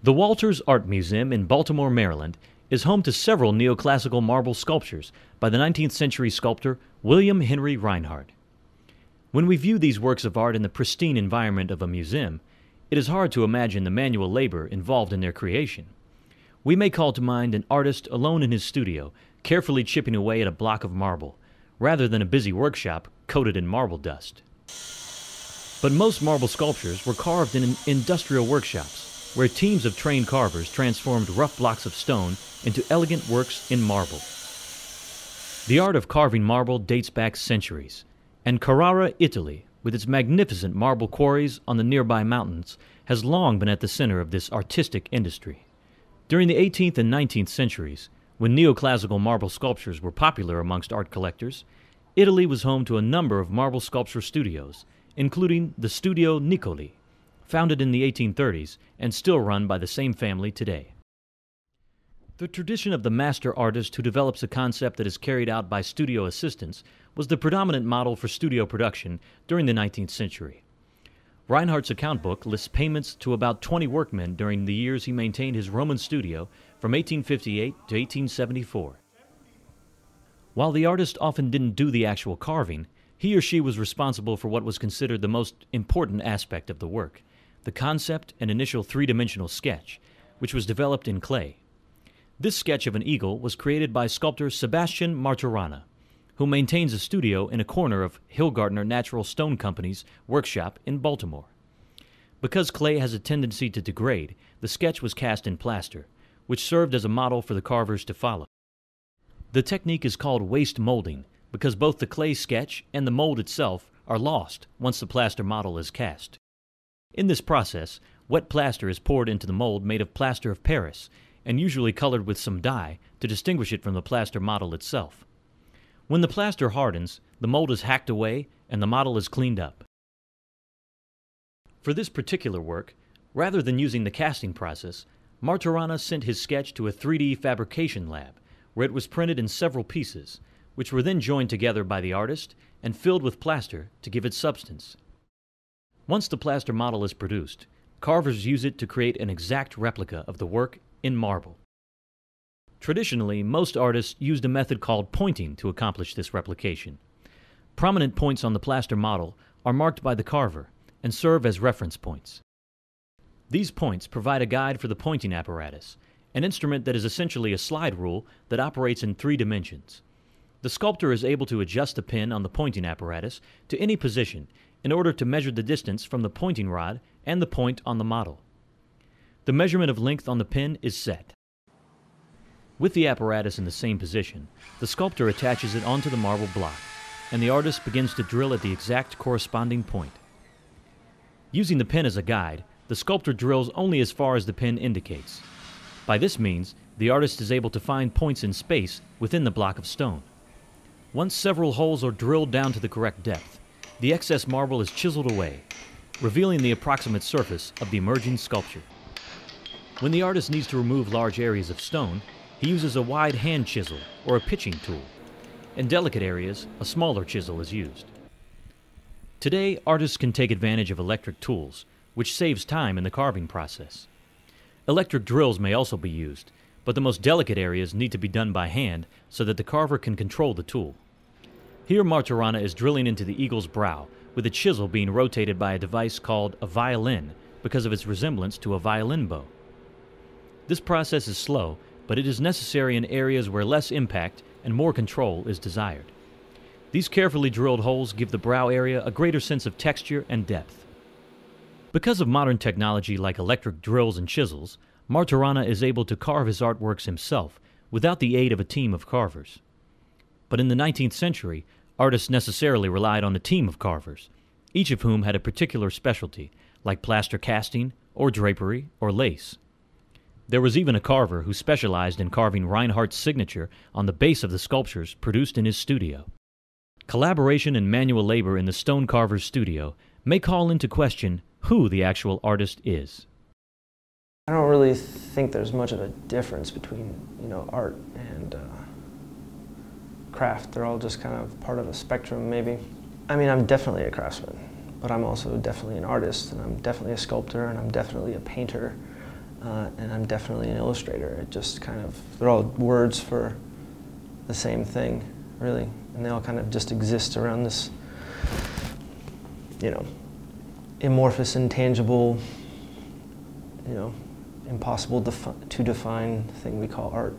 The Walters Art Museum in Baltimore, Maryland, is home to several neoclassical marble sculptures by the 19th century sculptor William Henry Reinhardt. When we view these works of art in the pristine environment of a museum, it is hard to imagine the manual labor involved in their creation. We may call to mind an artist alone in his studio, carefully chipping away at a block of marble, rather than a busy workshop coated in marble dust. But most marble sculptures were carved in industrial workshops, where teams of trained carvers transformed rough blocks of stone into elegant works in marble. The art of carving marble dates back centuries, and Carrara, Italy, with its magnificent marble quarries on the nearby mountains, has long been at the center of this artistic industry. During the 18th and 19th centuries, when neoclassical marble sculptures were popular amongst art collectors, Italy was home to a number of marble sculpture studios, including the Studio Niccoli, founded in the 1830s and still run by the same family today. The tradition of the master artist who develops a concept that is carried out by studio assistants was the predominant model for studio production during the 19th century. Reinhardt's account book lists payments to about 20 workmen during the years he maintained his Roman studio from 1858 to 1874. While the artist often didn't do the actual carving, he or she was responsible for what was considered the most important aspect of the work, the concept and initial three-dimensional sketch, which was developed in clay. This sketch of an eagle was created by sculptor Sebastian Martorana, who maintains a studio in a corner of Hillgartner Natural Stone Company's workshop in Baltimore. Because clay has a tendency to degrade, the sketch was cast in plaster, which served as a model for the carvers to follow. The technique is called waste molding because both the clay sketch and the mold itself are lost once the plaster model is cast. In this process, wet plaster is poured into the mold made of plaster of Paris and usually colored with some dye to distinguish it from the plaster model itself. When the plaster hardens, the mold is hacked away and the model is cleaned up. For this particular work, rather than using the casting process, Martorana sent his sketch to a 3D fabrication lab, where it was printed in several pieces, which were then joined together by the artist and filled with plaster to give it substance. Once the plaster model is produced, carvers use it to create an exact replica of the work in marble. Traditionally, most artists used a method called pointing to accomplish this replication. Prominent points on the plaster model are marked by the carver and serve as reference points. These points provide a guide for the pointing apparatus, an instrument that is essentially a slide rule that operates in 3 dimensions. The sculptor is able to adjust the pin on the pointing apparatus to any position in order to measure the distance from the pointing rod and the point on the model. The measurement of length on the pin is set. With the apparatus in the same position, the sculptor attaches it onto the marble block, and the artist begins to drill at the exact corresponding point. Using the pin as a guide, the sculptor drills only as far as the pin indicates. By this means, the artist is able to find points in space within the block of stone. Once several holes are drilled down to the correct depth, the excess marble is chiseled away, revealing the approximate surface of the emerging sculpture. When the artist needs to remove large areas of stone, he uses a wide hand chisel or a pitching tool. In delicate areas, a smaller chisel is used. Today, artists can take advantage of electric tools, which saves time in the carving process. Electric drills may also be used, but the most delicate areas need to be done by hand so that the carver can control the tool. Here Martorana is drilling into the eagle's brow, with the chisel being rotated by a device called a violin because of its resemblance to a violin bow. This process is slow, but it is necessary in areas where less impact and more control is desired. These carefully drilled holes give the brow area a greater sense of texture and depth. Because of modern technology like electric drills and chisels, Martorana is able to carve his artworks himself without the aid of a team of carvers. But in the 19th century, artists necessarily relied on a team of carvers, each of whom had a particular specialty, like plaster casting or drapery or lace. There was even a carver who specialized in carving Reinhardt's signature on the base of the sculptures produced in his studio. Collaboration and manual labor in the stone carver's studio may call into question who the actual artist is. I don't really think there's much of a difference between, art and craft. They're all just kind of part of a spectrum, maybe. I mean, I'm definitely a craftsman, but I'm also definitely an artist, and I'm definitely a sculptor, and I'm definitely a painter. and I'm definitely an illustrator. It just kind of, they're all words for the same thing, really, and they all kind of just exist around this, you know, amorphous, intangible, you know, impossible to define thing we call art.